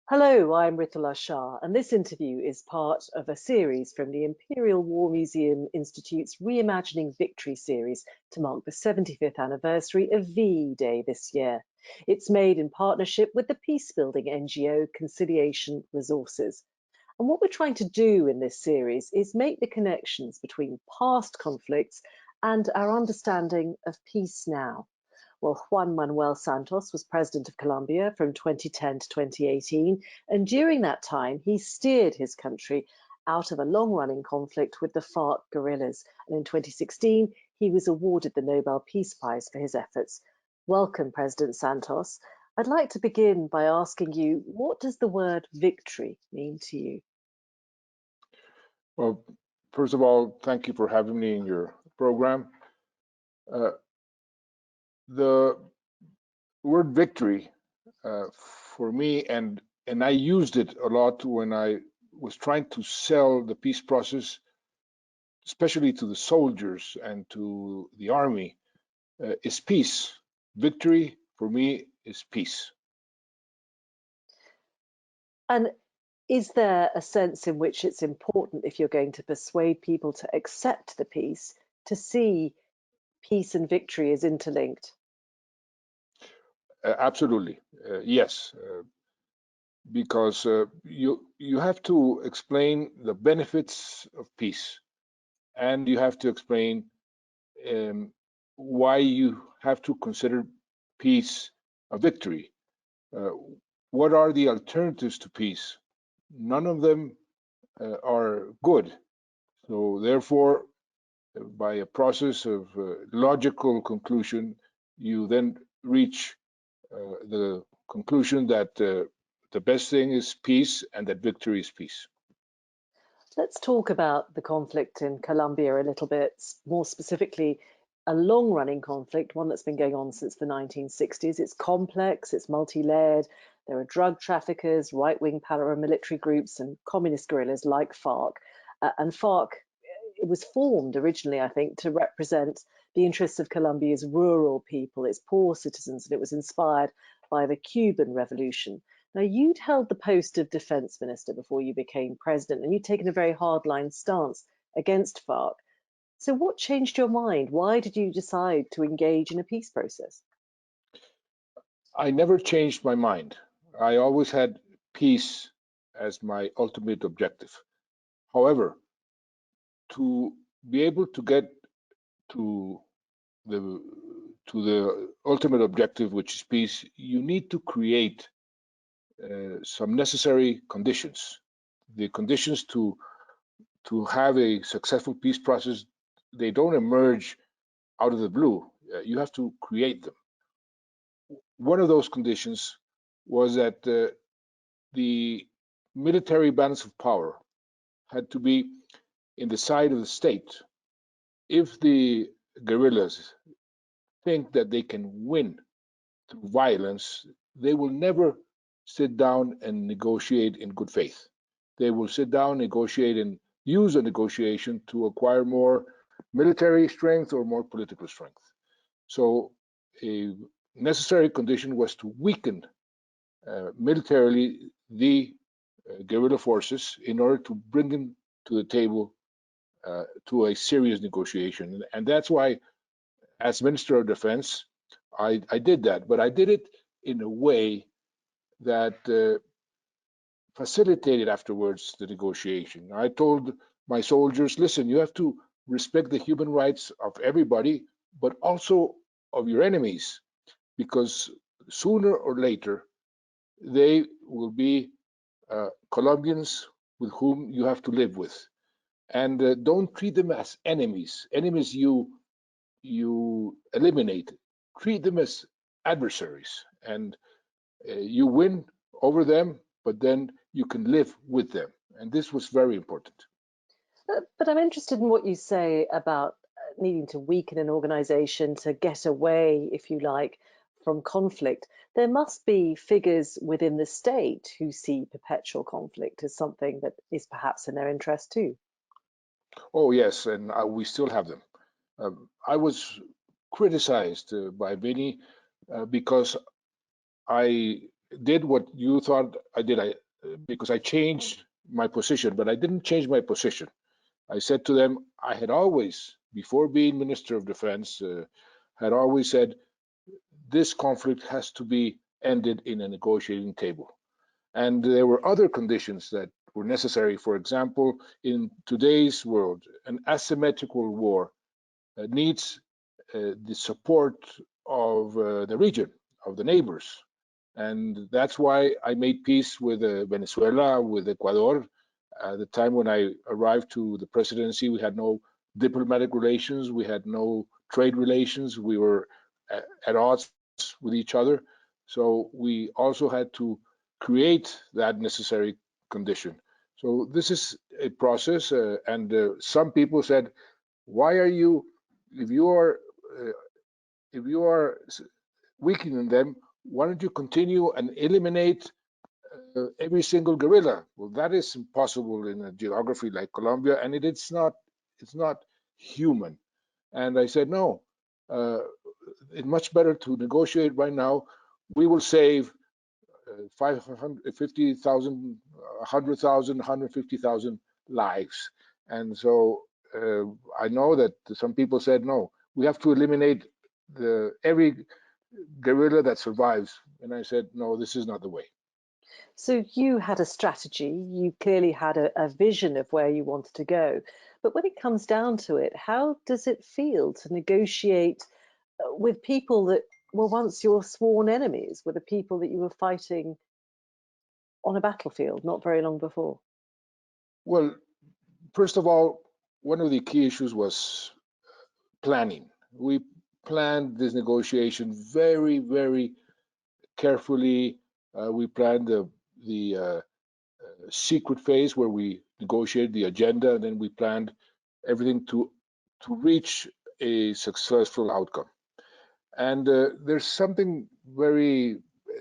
Hello, I'm Ritula Shah, and this interview is part of a series from the Imperial War Museum Institute's Reimagining Victory series to mark the 75th anniversary of VE Day this year. It's made in partnership with the peacebuilding NGO Conciliation Resources. And what we're trying to do in this series is make the connections between past conflicts and our understanding of peace now. Well, Juan Manuel Santos was President of Colombia from 2010 to 2018, and during that time, he steered his country out of a long-running conflict with the FARC guerrillas. And in 2016, he was awarded the Nobel Peace Prize for his efforts. Welcome, President Santos. I'd like to begin by asking you, what does the word victory mean to you? Well, first of all, thank you for having me in your program. The word victory for me, and I used it a lot when I was trying to sell the peace process, especially to the soldiers and to the army, is peace. Victory for me is peace. And is there a sense in which it's important, if you're going to persuade people to accept the peace, to see peace and victory as interlinked? Absolutely, yes, because you have to explain the benefits of peace, and you have to explain why you have to consider peace a victory. What are the alternatives to peace? None of them are good. So therefore, by a process of logical conclusion, you then reach the conclusion that the best thing is peace and that victory is peace. Let's talk about the conflict in Colombia a little bit, more specifically, a long-running conflict, one that's been going on since the 1960s. It's complex, it's multi-layered. There are drug traffickers, right-wing paramilitary groups, and communist guerrillas like FARC. And FARC, it was formed originally, I think, to represent the interests of Colombia's rural people, its poor citizens, and it was inspired by the Cuban Revolution. Now, you'd held the post of defense minister before you became president, and you'd taken a very hardline stance against FARC. So what changed your mind? Why did you decide to engage in a peace process? I never changed my mind. I always had peace as my ultimate objective. However, to be able to get to the ultimate objective, which is peace, you need to create some necessary conditions. The conditions to have a successful peace process, they don't emerge out of the blue. You have to create them. One of those conditions was that the military balance of power had to be in the side of the state. If the guerrillas think that they can win through violence, they will never sit down and negotiate in good faith. They will sit down, negotiate, and use a negotiation to acquire more military strength or more political strength. So a necessary condition was to weaken militarily the guerrilla forces in order to bring them to the table to a serious negotiation. And that's why, as Minister of Defense, I did that, but I did it in a way that facilitated afterwards the negotiation. I told my soldiers, listen, you have to respect the human rights of everybody, but also of your enemies, because sooner or later, they will be Colombians with whom you have to live with. And don't treat them as enemies. Enemies you eliminate. Treat them as adversaries, and you win over them, but then you can live with them. And this was very important. But I'm interested in what you say about needing to weaken an organization to get away, if you like, from conflict. There must be figures within the state who see perpetual conflict as something that is perhaps in their interest too. Oh, yes, and we still have them. I was criticized by many because I did what you thought I did, because I changed my position, but I didn't change my position. I said to them, I had always, before being Minister of Defense, had always said this conflict has to be ended in a negotiating table. And there were other conditions that were necessary. For example, in today's world, an asymmetrical war needs the support of the region, of the neighbors. And that's why I made peace with Venezuela, with Ecuador. At the time when I arrived to the presidency, we had no diplomatic relations, we had no trade relations, we were at odds with each other. So we also had to create that necessary condition. So this is a process, and some people said, "Why are you, if you are, uh, if you are weakening them, why don't you continue and eliminate every single guerrilla?" Well, that is impossible in a geography like Colombia, and it's not human. And I said, no, it's much better to negotiate right now. We will save 550,000, 100,000, 150,000 lives. And so I know that some people said, no, we have to eliminate every guerrilla that survives. And I said, no, this is not the way. So you had a strategy, you clearly had a vision of where you wanted to go. But when it comes down to it, how does it feel to negotiate with people that were once your sworn enemies, with the people that you were fighting on a battlefield not very long before? Well, first of all, one of the key issues was planning. We planned this negotiation very, very carefully. We planned the secret phase where we negotiated the agenda, and then we planned everything to reach a successful outcome. And there's something very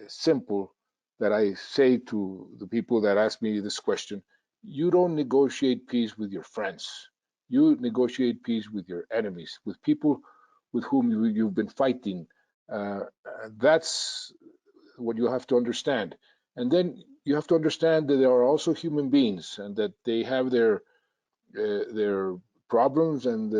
simple that I say to the people that ask me this question. You don't negotiate peace with your friends. You negotiate peace with your enemies, with people with whom you've been fighting. That's what you have to understand. And then you have to understand that there are also human beings and that they have their problems and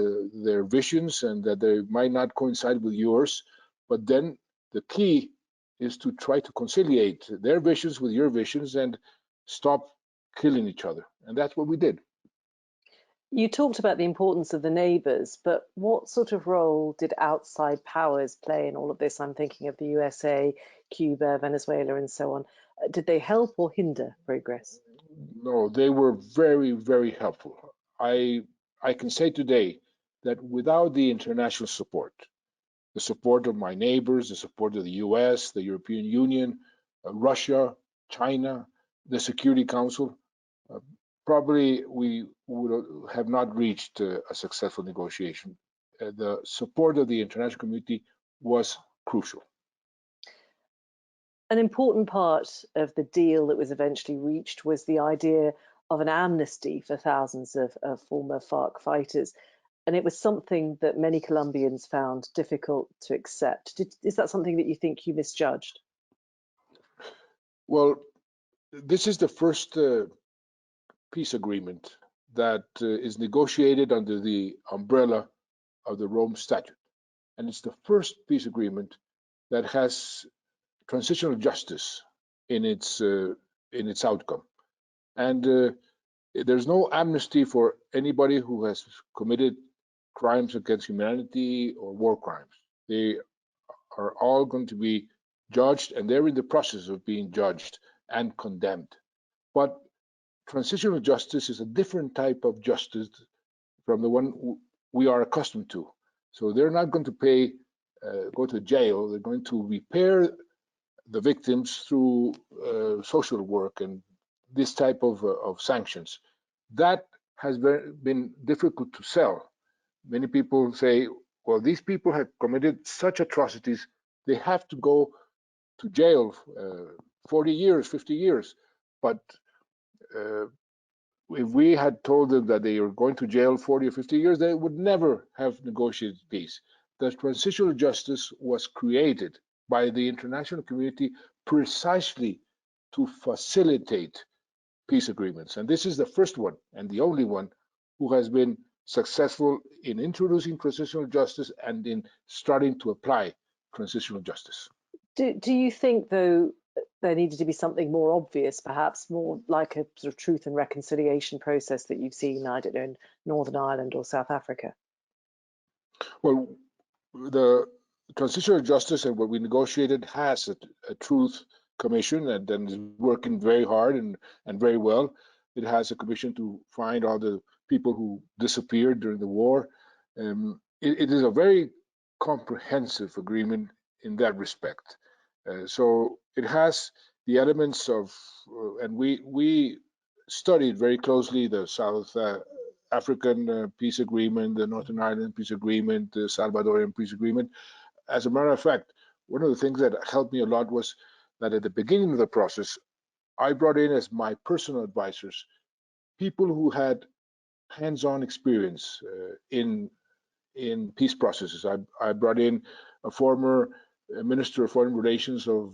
their visions, and that they might not coincide with yours. But then the key is to try to conciliate their visions with your visions and stop killing each other. And that's what we did. You talked about the importance of the neighbours, but what sort of role did outside powers play in all of this? I'm thinking of the USA, Cuba, Venezuela, and so on. Did they help or hinder progress? No, they were very, very helpful. I can say today that without the international support, the support of my neighbors, the support of the US, the European Union, Russia, China, the Security Council, uh, probably we would have not reached a successful negotiation. The support of the international community was crucial. An important part of the deal that was eventually reached was the idea of an amnesty for thousands of former FARC fighters. And it was something that many Colombians found difficult to accept. Is that something that you think you misjudged? Well, this is the first peace agreement that is negotiated under the umbrella of the Rome Statute. And it's the first peace agreement that has transitional justice in its outcome. And there's no amnesty for anybody who has committed crimes against humanity or war crimes. They are all going to be judged, and they're in the process of being judged and condemned. But transitional justice is a different type of justice from the one we are accustomed to. So they're not going to go to jail. They're going to repair the victims through social work and this type of sanctions. That has been difficult to sell. Many people say, well, these people have committed such atrocities, they have to go to jail 40 years, 50 years. But uh, if we had told them that they are going to jail 40 or 50 years, they would never have negotiated peace. The transitional justice was created by the international community precisely to facilitate peace agreements. And this is the first one and the only one who has been successful in introducing transitional justice and in starting to apply transitional justice. Do you think, though, there needed to be something more obvious, perhaps more like a sort of truth and reconciliation process that you've seen, I don't know, in Northern Ireland or South Africa? Well, the transitional justice and what we negotiated has a truth commission and then is working very hard and very well. It has a commission to find all the people who disappeared during the war. It is a very comprehensive agreement in that respect. So it has the elements of, and we studied very closely the South African peace agreement, the Northern Ireland peace agreement, the Salvadorian peace agreement. As a matter of fact, one of the things that helped me a lot was that at the beginning of the process, I brought in as my personal advisors people who had hands-on experience in peace processes. I brought in a former Minister of Foreign Relations of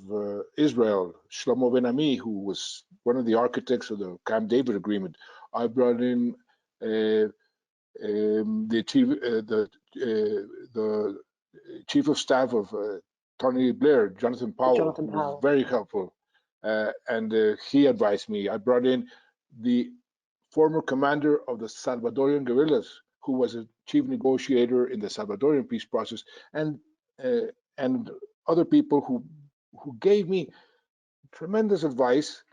Israel, Shlomo Ben-Ami, who was one of the architects of the Camp David Agreement. I brought in the Chief of Staff of Tony Blair, Jonathan Powell, who was very helpful, and he advised me. I brought in the former commander of the Salvadorian guerrillas, who was a chief negotiator in the Salvadorian peace process, and other people who gave me tremendous advice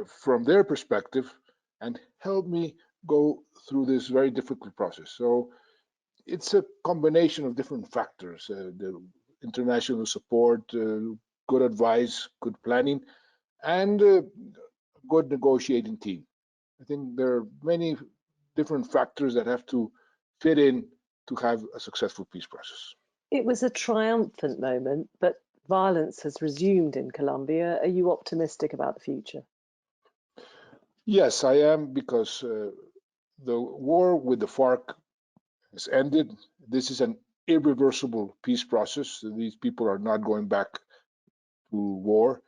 from their perspective and helped me go through this very difficult process. So it's a combination of different factors: the international support, good advice, good planning, and a good negotiating team. I think there are many different factors that have to fit in to have a successful peace process. It was a triumphant moment, but violence has resumed in Colombia. Are you optimistic about the future? Yes, I am, because the war with the FARC has ended. This is an irreversible peace process. These people are not going back to war.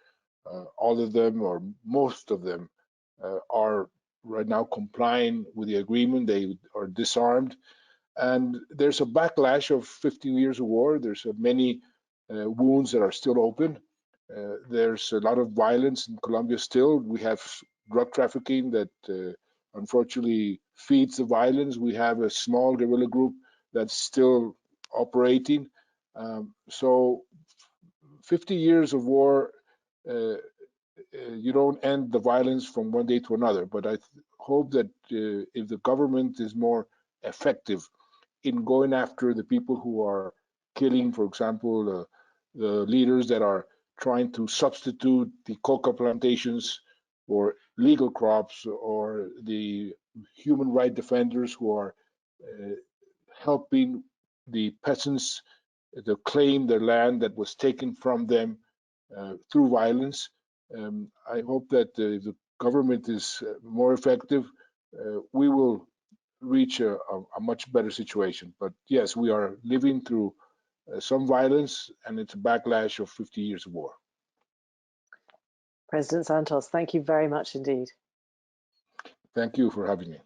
All of them, or most of them, are right now complying with the agreement. They are disarmed. And there's a backlash of 15 years of war. There's many wounds that are still open. There's a lot of violence in Colombia still. We have drug trafficking that unfortunately feeds the violence. We have a small guerrilla group that's still operating. So 50 years of war, you don't end the violence from one day to another. But I hope that if the government is more effective in going after the people who are killing, for example, the leaders that are trying to substitute the coca plantations or legal crops, or the human rights defenders who are helping the peasants to claim their land that was taken from them through violence. I hope that if the government is more effective, we will reach a much better situation. But yes, we are living through some violence, and it's a backlash of 50 years of war. President Santos, thank you very much indeed. Thank you for having me.